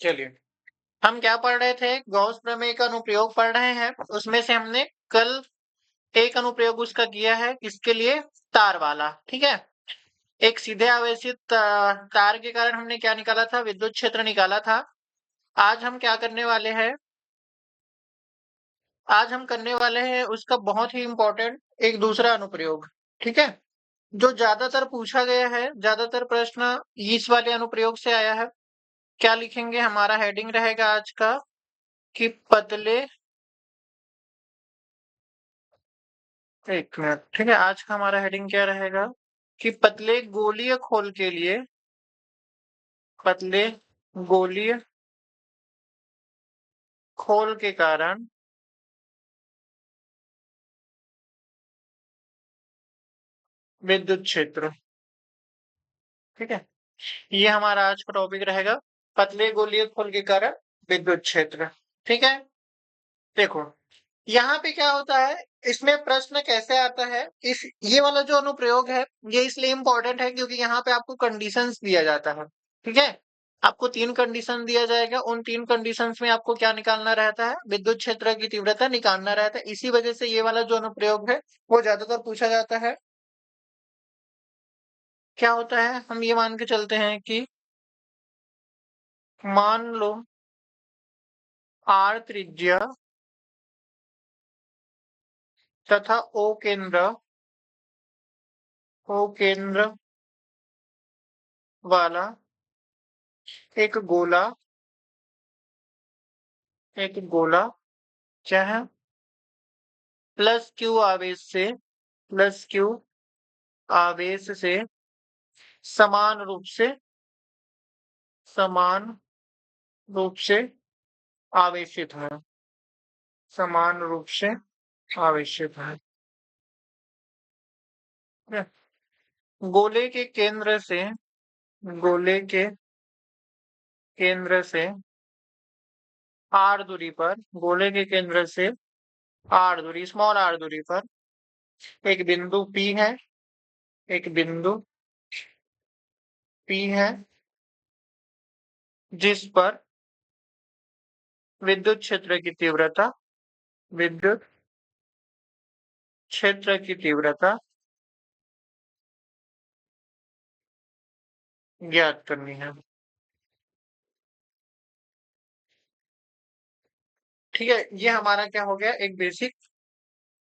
चलिए, हम क्या पढ़ रहे थे? गॉस प्रमेय का अनुप्रयोग पढ़ रहे हैं। उसमें से हमने कल एक अनुप्रयोग उसका किया है, किसके लिए? तार वाला, ठीक है। एक सीधे आवेशित तार के कारण हमने क्या निकाला था? विद्युत क्षेत्र निकाला था। आज हम क्या करने वाले हैं? आज हम करने वाले हैं उसका बहुत ही इंपॉर्टेंट एक दूसरा अनुप्रयोग, ठीक है, जो ज्यादातर पूछा गया है, ज्यादातर प्रश्न इस वाले अनुप्रयोग से आया है। क्या लिखेंगे? हमारा हेडिंग रहेगा आज का कि पतले, एक मिनट, ठीक है, आज का हमारा हेडिंग क्या रहेगा कि पतले गोलीय खोल के लिए, पतले गोलीय खोल के कारण विद्युत क्षेत्र, ठीक है, ये हमारा आज का टॉपिक रहेगा, पतले गोलीय खोल के कारण विद्युत क्षेत्र, ठीक है। देखो, यहाँ पे क्या होता है, इसमें प्रश्न कैसे आता है? इस ये वाला जो अनुप्रयोग है, ये इसलिए इंपॉर्टेंट है क्योंकि यहाँ पे आपको कंडीशंस दिया जाता है, ठीक है। आपको 3 कंडीशन दिया जाएगा, उन 3 कंडीशंस में आपको क्या निकालना रहता है? विद्युत क्षेत्र की तीव्रता निकालना रहता है। इसी वजह से ये वाला जो अनुप्रयोग है, वो ज्यादातर पूछा जाता है। क्या होता है? हम ये मान के चलते हैं कि मान लो R त्रिज्या तथा O केंद्र वाला एक गोला क्या है? प्लस क्यू आवेश से, प्लस क्यू आवेश से समान रूप से, समान रूप से आवेशित है, समान रूप से आवेशित है। गोले के केंद्र से, गोले के केंद्र से आर दूरी पर, गोले के केंद्र से आर दूरी, स्मॉल आर दूरी पर एक बिंदु P है, एक बिंदु P है, जिस पर विद्युत क्षेत्र की तीव्रता, विद्युत क्षेत्र की तीव्रता ज्ञात करनी है, ठीक है। ये हमारा क्या हो गया? एक बेसिक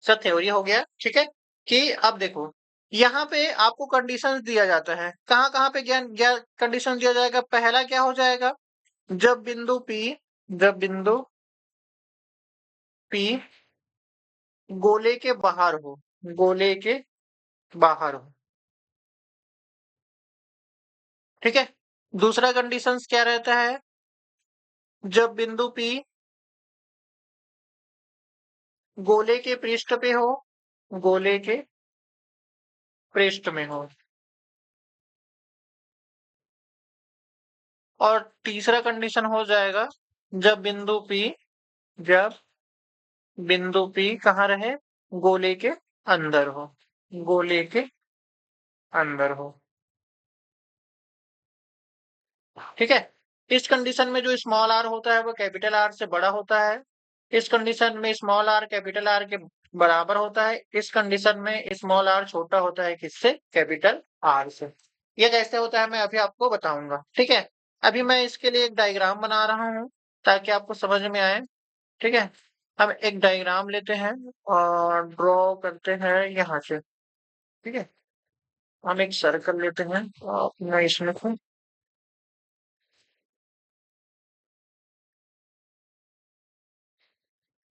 सा थ्योरी हो गया, ठीक है। कि अब देखो, यहाँ पे आपको कंडीशंस दिया जाता है, कहाँ कहाँ पे ज्ञान ज्ञान कंडीशन दिया जाएगा? पहला क्या हो जाएगा? जब बिंदु P, जब बिंदु P गोले के बाहर हो, गोले के बाहर हो, ठीक है। दूसरा कंडीशंस क्या रहता है? जब बिंदु P गोले के पृष्ठ पे हो, गोले के पृष्ठ में हो। और तीसरा कंडीशन हो जाएगा जब बिंदु P, जब बिंदु P कहाँ रहे? गोले के अंदर हो, गोले के अंदर हो, ठीक है। इस कंडीशन में जो स्मॉल आर होता है वो कैपिटल आर से बड़ा होता है। इस कंडीशन में स्मॉल आर कैपिटल आर के बराबर होता है। इस कंडीशन में स्मॉल आर छोटा होता है किससे? कैपिटल आर से। ये कैसे होता है मैं अभी आपको बताऊंगा, ठीक है। अभी मैं इसके लिए एक डायग्राम बना रहा हूँ ताकि आपको समझ में आए, ठीक है। हम एक डायग्राम लेते हैं और ड्रॉ करते हैं यहाँ से, ठीक है। हम एक सर्कल लेते हैं और मैं इसमें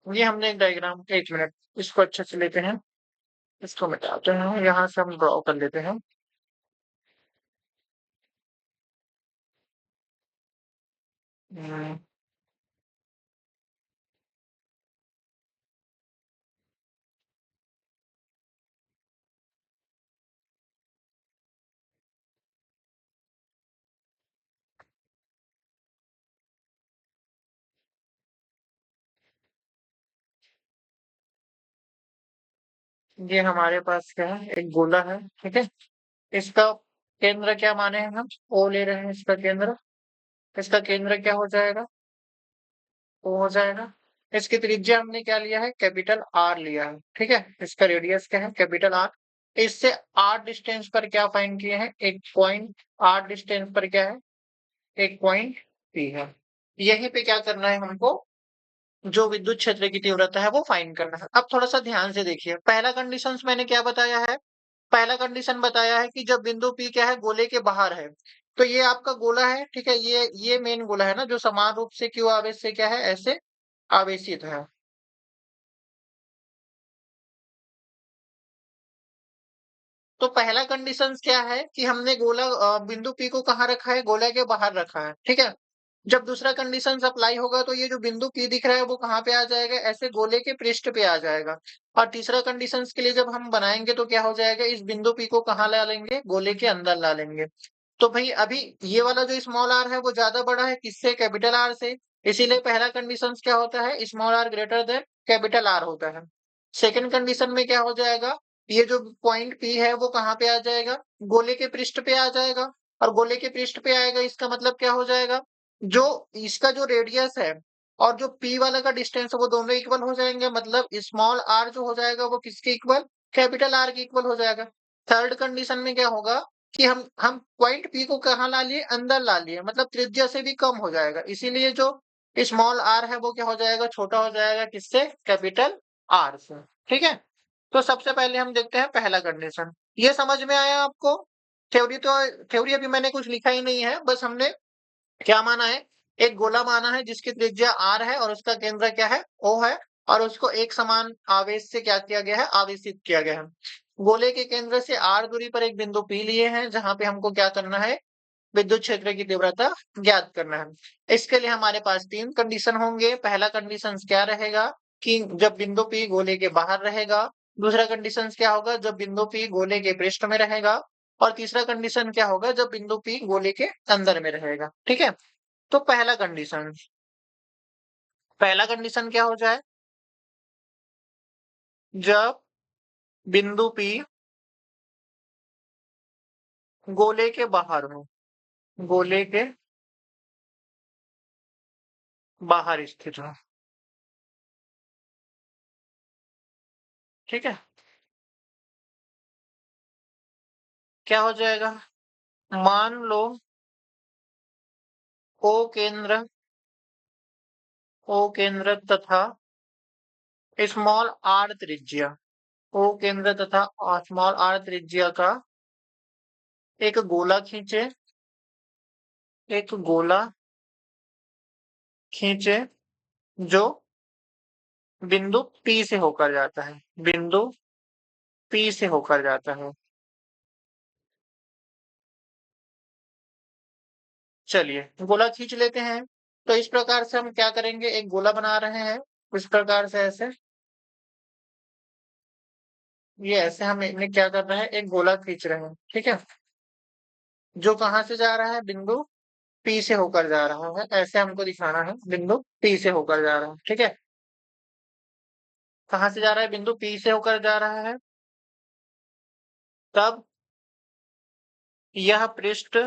ये हमने एक डायग्राम, एक मिनट, इसको अच्छे से लेते हैं, इसको मिटाते हैं, यहाँ से हम ड्रॉ कर लेते हैं। हम्म, ये हमारे पास क्या है? एक गोला है, ठीक है। इसका केंद्र क्या माने हैं हम? ओ ले रहे हैं इसका केंद्र, इसका केंद्र क्या हो जाएगा? O हो जाएगा। इसकी त्रिज्या हमने क्या लिया है? कैपिटल R लिया है। ठीक है, इसका रेडियस क्या है? Capital R। इससे R डिस्टेंस पर क्या फाइंड किए हैं? एक पॉइंट R डिस्टेंस पर क्या है? एक पॉइंट P है। यहीं पे क्या करना है हमको? जो विद्युत क्षेत्र की तीव्रता है वो फाइंड करना है। अब थोड़ा सा ध्यान से देखिए, पहला कंडीशंस मैंने क्या बताया है? पहला कंडीशन बताया है कि जब बिंदु P क्या है? गोले के बाहर है। तो ये आपका गोला है, ठीक है, ये मेन गोला है ना, जो समान रूप से q आवेश से क्या है? ऐसे आवेशित है। तो पहला कंडीशन क्या है कि हमने गोला बिंदु P को कहाँ रखा है? गोला के बाहर रखा है, ठीक है। जब दूसरा कंडीशन अप्लाई होगा तो ये जो बिंदु P दिख रहा है वो कहाँ पे आ जाएगा? ऐसे गोले के पृष्ठ पे आ जाएगा। और तीसरा कंडीशन के लिए जब हम बनाएंगे तो क्या हो जाएगा? इस बिंदु P को कहाँ ला लेंगे? गोले के अंदर ला लेंगे। तो भाई अभी ये वाला जो स्मॉल आर है वो ज्यादा बड़ा है किससे? कैपिटल आर से। इसीलिए पहला कंडीशन क्या होता है? Small R greater than capital R होता है। सेकंड कंडीशन में क्या हो जाएगा? ये जो पॉइंट P है वो कहाँ पे आ जाएगा? गोले के पृष्ठ पे आ जाएगा। और गोले के पृष्ठ पे आएगा इसका मतलब क्या हो जाएगा? जो इसका जो रेडियस है और जो P वाला का डिस्टेंस है वो दोनों इक्वल हो जाएंगे, मतलब स्मॉल r जो हो जाएगा वो किसके इक्वल? कैपिटल R के इक्वल हो जाएगा। थर्ड कंडीशन में क्या होगा कि हम पॉइंट P को कहाँ ला लिए? अंदर ला लिए, मतलब त्रिज्या से भी कम हो जाएगा। इसीलिए जो स्मॉल r है वो क्या हो जाएगा? छोटा हो जाएगा किससे? कैपिटल R से। ठीक है, तो सबसे पहले हम देखते हैं पहला कंडीशन। ये समझ में आया आपको? थ्योरी तो थ्योरी अभी मैंने कुछ लिखा ही नहीं है, बस हमने क्या माना है? एक गोला माना है जिसकी त्रिज्या R है और उसका केंद्र क्या है? O है। और उसको एक समान आवेश से क्या किया गया है? आवेशित किया गया है। गोले के केंद्र से R दूरी पर एक बिंदु P लिए हैं जहां पे हमको क्या करना है? विद्युत क्षेत्र की तीव्रता ज्ञात करना है। इसके लिए हमारे पास तीन कंडीशन होंगे। पहला कंडीशन क्या रहेगा कि जब बिंदु P गोले के बाहर रहेगा। दूसरा कंडीशन क्या होगा? जब बिंदु P गोले के पृष्ठ में रहेगा। और तीसरा कंडीशन क्या होगा? जब बिंदु P गोले के अंदर में रहेगा। ठीक है, तो पहला कंडीशन क्या हो जाए? जब बिंदु P गोले के बाहर हो, गोले के बाहर स्थित हो। ठीक है, क्या हो जाएगा? मान लो ओ केंद्र, ओ केंद्र तथा स्मॉल आर त्रिज्या, ओ केंद्र तथा स्मॉल आर त्रिज्या का एक गोला खींचे, एक गोला खींचे जो बिंदु P से होकर जाता है, बिंदु P से होकर जाता है। चलिए गोला खींच लेते हैं। तो इस प्रकार से हम क्या करेंगे? एक गोला बना रहे हैं इस प्रकार से, ऐसे ये ऐसे हम इन्हें क्या कर रहे हैं? एक गोला खींच रहे हैं, ठीक है, जो कहाँ से जा रहा है? बिंदु P से होकर जा रहा है। ऐसे हमको दिखाना है, बिंदु P से होकर जा रहा है। ठीक है, कहाँ से जा रहा है? बिंदु P से होकर जा रहा है। तब यह पृष्ठ,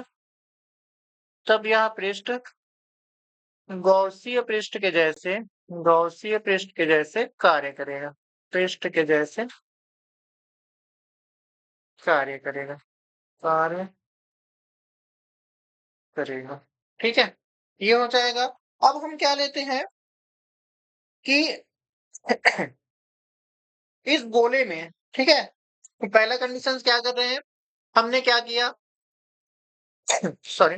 तब यह पृष्ठ गौसीय पृष्ठ के जैसे, गौसीय पृष्ठ के जैसे कार्य करेगा, पृष्ठ के जैसे कार्य करेगा, कार्य करेगा। ठीक है, ये हो जाएगा। अब हम क्या लेते हैं कि इस गोले में, ठीक है, तो पहला कंडीशन क्या कर रहे हैं? हमने क्या किया? सॉरी,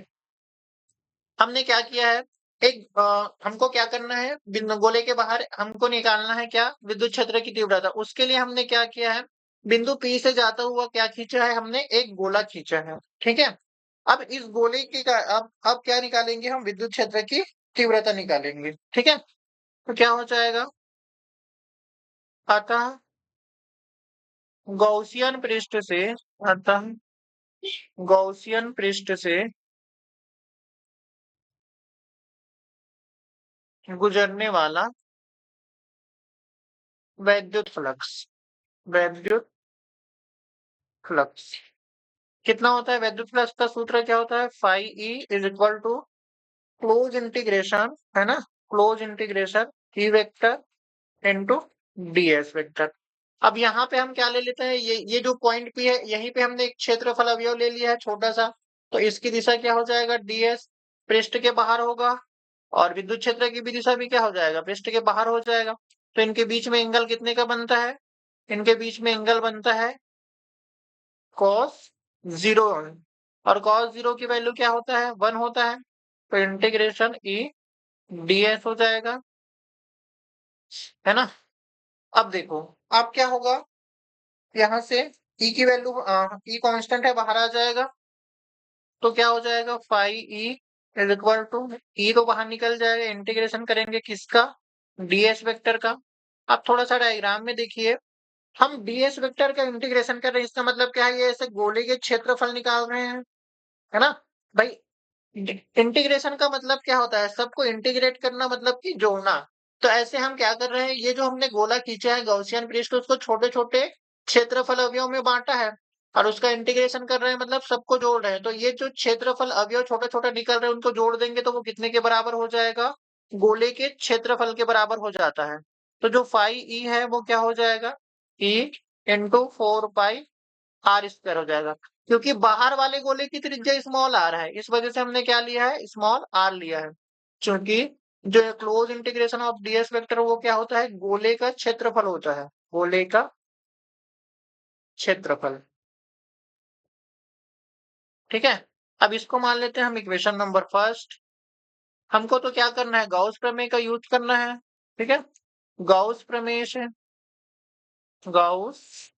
हमने क्या किया है? एक हमको क्या करना है? बिंदु गोले के बाहर हमको निकालना है क्या? विद्युत क्षेत्र की तीव्रता। उसके लिए हमने क्या किया है? बिंदु P से जाता हुआ क्या खींचा है? हमने एक गोला खींचा है। ठीक है, अब इस गोले की अब क्या निकालेंगे? हम विद्युत क्षेत्र की तीव्रता निकालेंगे। ठीक है, तो क्या हो जाएगा? अतः गौसियन पृष्ठ से, अतः गौसियन पृष्ठ से गुजरने वाला वैद्युत फ्लक्स, वैद्युत फ्लक्स कितना होता है? वैद्युत फ्लक्स का सूत्र क्या होता है? Phi E is equal to close integration है ना, close integration E vector into DS vector. अब यहाँ पे हम क्या ले लेते हैं, ये जो पॉइंट पी है यहीं पे हमने एक क्षेत्रफल अवयव ले लिया है छोटा सा, तो इसकी दिशा क्या हो जाएगा, डीएस, पृष्ठ के बाहर होगा। और विद्युत क्षेत्र की भी दिशा भी क्या हो जाएगा, पृष्ठ के बाहर हो जाएगा। तो इनके बीच में एंगल कितने का बनता है, इनके बीच में एंगल बनता है cos 0। और cos 0 की वैल्यू क्या होता है, 1 होता है। तो इंटीग्रेशन ई डीएस हो जाएगा, है ना। अब देखो, अब क्या होगा, यहाँ से ई की वैल्यू, ई कांस्टेंट है, बाहर आ जाएगा। तो क्या हो जाएगा, five E is equal to, E तो बाहर निकल जाएगा, इंटीग्रेशन करेंगे किसका, डीएस वेक्टर का। अब थोड़ा सा डायग्राम में देखिए, हम डीएस वेक्टर का इंटीग्रेशन कर रहे हैं, इसका मतलब क्या है, ये ऐसे गोले के क्षेत्रफल निकाल रहे हैं, है ना भाई। इंटीग्रेशन का मतलब क्या होता है, सबको इंटीग्रेट करना मतलब कि जोड़ना। तो ऐसे हम क्या कर रहे हैं, ये जो हमने गोला खींचा है गॉसियन पृष्ठ, उसको छोटे छोटे क्षेत्रफल अवयव में बांटा है, और उसका इंटीग्रेशन कर रहे हैं, मतलब सबको जोड़ रहे हैं। तो ये जो क्षेत्रफल अवयव छोटे छोटे निकल रहे हैं, उनको जोड़ देंगे तो वो कितने के बराबर हो जाएगा, गोले के क्षेत्रफल के बराबर हो जाता है। तो जो फाइव ई है वो क्या हो जाएगा, E into 4 pi R square हो जाएगा। क्योंकि बाहर वाले गोले की त्रिज्या स्मॉल आर है, इस वजह से हमने क्या लिया है, स्मॉल आर लिया है। क्योंकि जो close integration of DS vector वो क्या होता है, गोले का क्षेत्रफल होता है, गोले का क्षेत्रफल। ठीक है। अब इसको मान लेते हैं हम इक्वेशन नंबर फर्स्ट। हमको तो क्या करना है, गाउस प्रमेय का यूज करना है। ठीक है, गाउस प्रमेय से, गाउस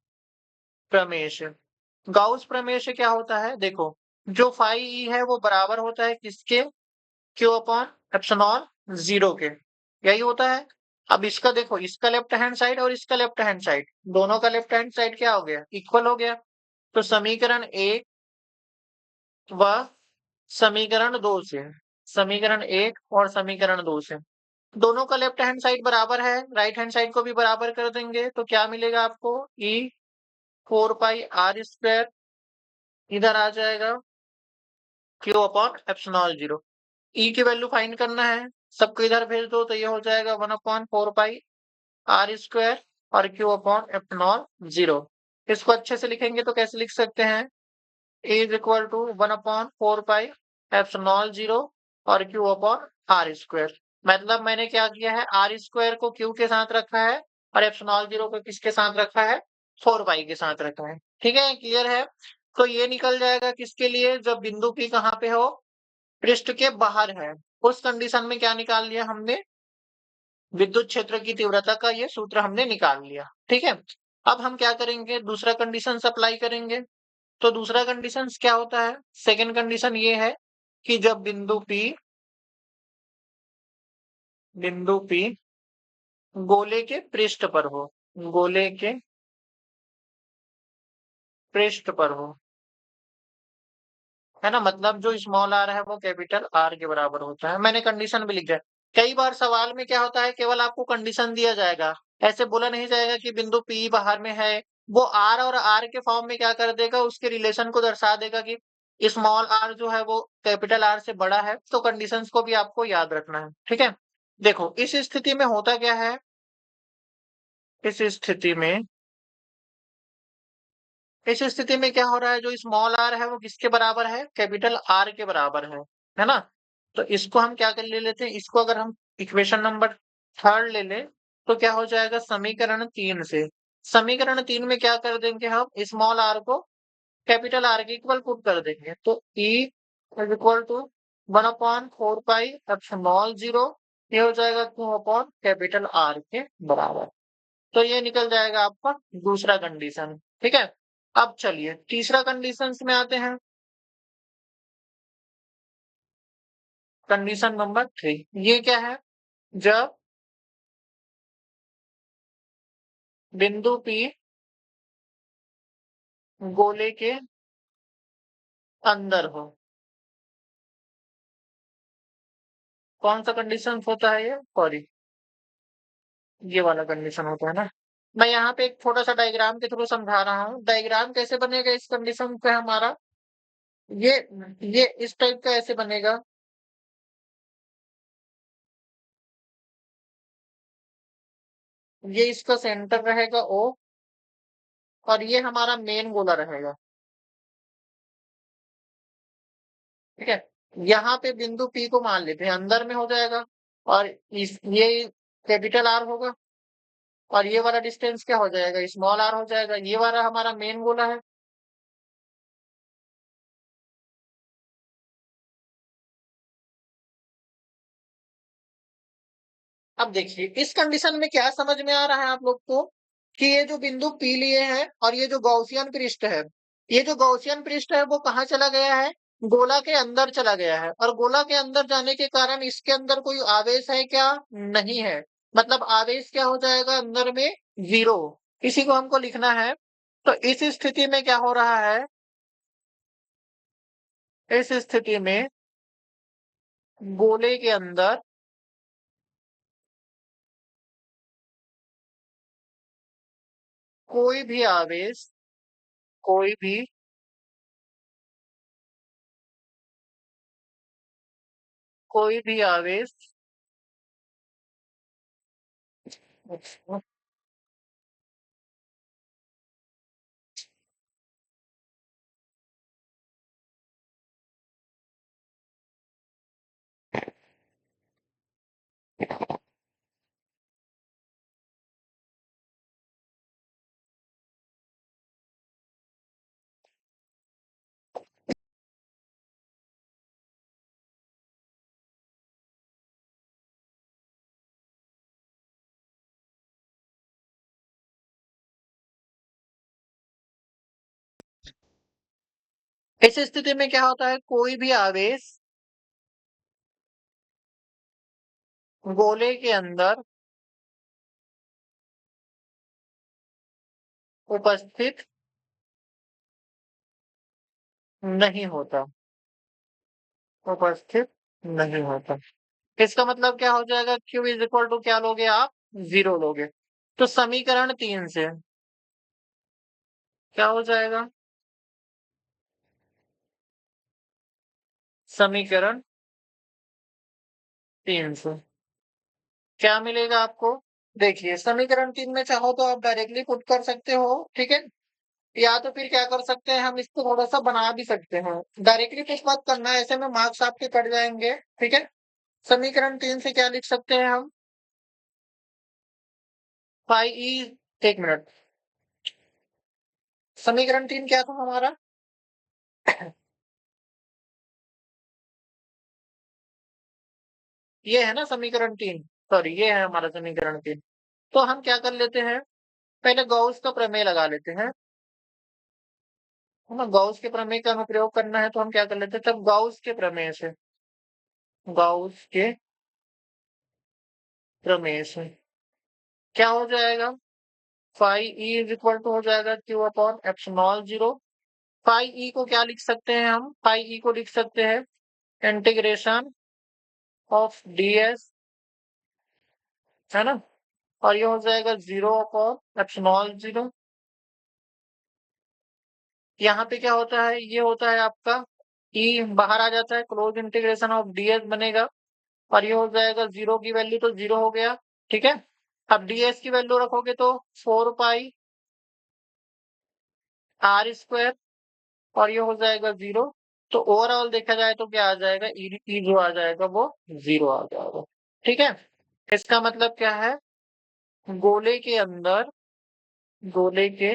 प्रमेय से, गाउस प्रमेय से क्या होता है, देखो, जो फाई ई है वो बराबर होता है किसके, क्यू अपॉन एप्सिलॉन जीरो के, यही होता है। अब इसका देखो, इसका लेफ्ट हैंड साइड और इसका लेफ्ट हैंड साइड, दोनों का लेफ्ट हैंड साइड क्या हो गया, इक्वल हो गया। तो समीकरण एक व समीकरण दो से, समीकरण एक और समीकरण दो से, दोनों का लेफ्ट हैंड साइड बराबर है, राइट हैंड साइड को भी बराबर कर देंगे तो क्या मिलेगा आपको, ई 4 पाई आर स्क्वायर, इधर आ जाएगा क्यू अपॉन एप्सिलॉन जीरो। ई की वैल्यू फाइंड करना है, सबको इधर भेज दो तो ये हो जाएगा 1/4 पाई आर स्क्वायर और क्यू अपॉन एप्सिलॉन जीरो। इसको अच्छे से लिखेंगे तो कैसे लिख सकते हैं, A is equal to 1/4 pi epsilon zero और क्यू अपॉन आर स्क्वायर। मतलब मैंने क्या किया है, आर स्क्वायर को क्यू के साथ रखा है और एप्सिलॉन जीरो को किसके साथ रखा है, 4 पाई के साथ रखा है। ठीक है, क्लियर है। तो ये निकल जाएगा किसके लिए, जब बिंदु पी कहाँ पे हो, पृष्ठ के बाहर है। उस कंडीशन में क्या निकाल लिया हमने, विद्युत क्षेत्र की तीव्रता का ये सूत्र हमने निकाल लिया। ठीक है, अब हम क्या करेंगे, दूसरा कंडीशन अप्लाई करेंगे। तो दूसरा कंडीशन क्या होता है, सेकंड कंडीशन ये है कि जब बिंदु P गोले के पृष्ठ पर हो, गोले के पृष्ठ पर हो, है ना, मतलब जो स्मॉल आर है वो कैपिटल आर के बराबर होता है। मैंने कंडीशन भी लिख दिया। कई बार सवाल में क्या होता है, केवल आपको कंडीशन दिया जाएगा, ऐसे बोला नहीं जाएगा कि बिंदु पी बाहर में है। वो आर और आर के फॉर्म में क्या कर देगा, उसके रिलेशन को दर्शा देगा कि स्मॉल आर जो है वो कैपिटल आर से बड़ा है। तो कंडीशंस को भी आपको याद रखना है। ठीक है, देखो इस स्थिति में होता क्या है, इस स्थिति में, इस स्थिति में क्या हो रहा है, जो स्मॉल आर है वो किसके बराबर है, कैपिटल आर के बराबर है ना। तो इसको हम क्या कर ले लेते हैं, इसको अगर हम इक्वेशन नंबर थर्ड ले लें तो क्या हो जाएगा, समीकरण तीन से, समीकरण तीन में क्या कर देंगे हम, स्मॉल आर को कैपिटल आर के इक्वल पुट कर देंगे। तो E is equal to 1/4 pi epsilon zero, ये हो जाएगा क्यू अपॉन कैपिटल आर के बराबर। तो ये निकल जाएगा आपका दूसरा कंडीशन। ठीक है, अब चलिए तीसरा कंडीशन में आते हैं, कंडीशन नंबर थ्री। ये क्या है, जब बिंदु P गोले के अंदर हो, कौन सा कंडीशन होता है ये, सॉरी, ये वाला कंडीशन होता है ना। मैं यहाँ पे एक छोटा सा डायग्राम के थ्रू समझा रहा हूँ, डायग्राम कैसे बनेगा इस कंडीशन पे हमारा, ये ये इस टाइप का ऐसे बनेगा, ये इसका सेंटर रहेगा O, और ये हमारा मेन गोला रहेगा। ठीक है, यहाँ पे बिंदु P को मान लेते हैं अंदर में हो जाएगा, और इस ये कैपिटल R होगा, और ये वाला डिस्टेंस क्या हो जाएगा, स्मॉल r हो जाएगा। ये वाला हमारा मेन गोला है। अब देखिए इस कंडीशन में क्या समझ में आ रहा है आप लोग को, कि ये जो बिंदु P लिए हैं और ये जो गौसियन पृष्ठ है, ये जो गौसियन पृष्ठ है वो कहाँ चला गया है, गोला के अंदर चला गया है। और गोला के अंदर जाने के कारण इसके अंदर कोई आवेश है क्या, नहीं है। मतलब आवेश क्या हो जाएगा अंदर में, 0। इसी को हमको लिखना है। तो इस स्थिति में क्या हो रहा है, इस स्थिति में गोले के अंदर कोई भी आवेश, कोई भी कोई भी आवेश इस स्थिति में क्या होता है, कोई भी आवेश गोले के अंदर उपस्थित नहीं होता, उपस्थित नहीं होता। इसका मतलब क्या हो जाएगा, Q इज इक्वल टू क्या लोगे आप, 0 लोगे। तो समीकरण 3 से क्या हो जाएगा, समीकरण 3 से क्या मिलेगा आपको। देखिए समीकरण 3 में चाहो तो आप डायरेक्टली पुट कर सकते हो, ठीक है, या तो फिर क्या कर सकते हैं, हम इसको थोड़ा सा बना भी सकते हैं। डायरेक्टली पुट मत करना, ऐसे में मार्क्स आपके कट जाएंगे। ठीक है, समीकरण 3 से क्या लिख सकते हैं हम, फाई ई, एक मिनट, समीकरण 3 क्या था हमारा, ये है ना समीकरण 3, सॉरी ये है हमारा समीकरण 3। तो हम क्या कर लेते हैं, पहले गॉस का प्रमेय लगा लेते हैं। है ना, गॉस के प्रमेय का अनुप्रयोग करना है तो हम क्या कर लेते हैं, तब गॉस के प्रमेय से, गॉस के प्रमेय से क्या हो जाएगा, phi E is equal to हो जाएगा Q upon epsilon 0। Phi E को क्या लिख सकते हैं हम, फाई ई को लिख सकते हैं इंटीग्रेशन ऑफ डीएस, है ना, और ये हो जाएगा 0 अपॉन एप्सिलॉन 0। यहाँ पे क्या होता है, ये होता है आपका ई बाहर आ जाता है, क्लोज इंटीग्रेशन ऑफ डीएस बनेगा, और ये हो जाएगा 0 की वैल्यू तो 0 हो गया। ठीक है, अब डीएस की वैल्यू रखोगे तो 4 पाई आर स्क्वायर, और ये हो जाएगा 0। तो ओवरऑल देखा जाए तो क्या आ जाएगा, ई जो आ जाएगा वो 0 आ जाएगा। ठीक है, इसका मतलब क्या है, गोले के अंदर, गोले के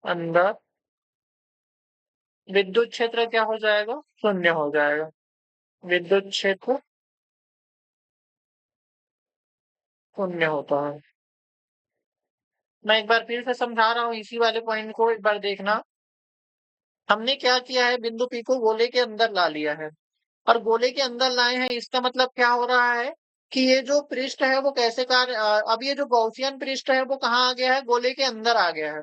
अंदर विद्युत क्षेत्र क्या हो जाएगा, शून्य हो जाएगा। विद्युत क्षेत्र शून्य होता है। मैं एक बार फिर से समझा रहा हूँ इसी वाले पॉइंट को, एक बार देखना। हमने क्या किया है, बिंदु P को गोले के अंदर ला लिया है, और गोले के अंदर लाए हैं, इसका मतलब क्या हो रहा है, कि ये जो पृष्ठ है वो कैसे कार्य, अब ये जो गॉसियन पृष्ठ है वो कहाँ आ गया है, गोले के अंदर आ गया है।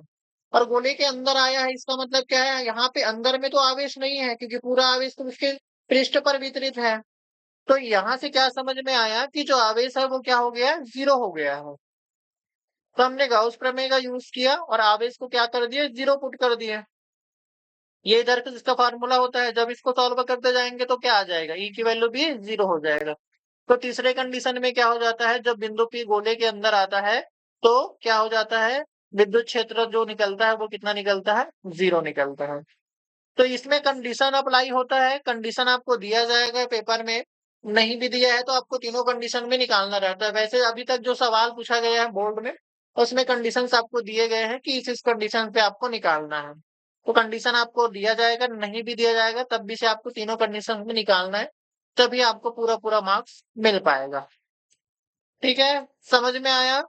और गोले के अंदर आया है, इसका मतलब क्या है, यहाँ पे अंदर में तो आवेश नहीं है, क्योंकि पूरा आवेश तो उसके पृष्ठ पर वितरित है। तो यहाँ से क्या समझ में आया, कि जो आवेश है वो क्या हो गया, 0 हो गया है। तो हमने गाउस प्रमेय का यूज किया और आवेश को क्या कर दिया, 0 पुट कर दिया। ये इधर का जिसका फार्मूला होता है, जब इसको सॉल्व करते जाएंगे तो क्या आ जाएगा, ई की वैल्यू भी 0 हो जाएगा। तो तीसरे कंडीशन में क्या हो जाता है, जब बिंदु P गोले के अंदर आता है तो क्या हो जाता है, विद्युत क्षेत्र जो निकलता है वो कितना निकलता है, 0 निकलता है। तो इसमें कंडीशन अप्लाई होता है, कंडीशन आपको दिया जाएगा पेपर में, नहीं भी दिया है तो आपको तीनों कंडीशन में निकालना रहता है। वैसे अभी तक जो सवाल पूछा गया है बोर्ड में, उसमें कंडीशंस आपको दिए गए हैं कि इस कंडीशन पे आपको निकालना है। तो कंडीशन आपको दिया जाएगा, नहीं भी दिया जाएगा तब भी से आपको तीनों कंडीशन में निकालना है, तभी आपको पूरा-पूरा मार्क्स मिल पाएगा। ठीक है? समझ में आया?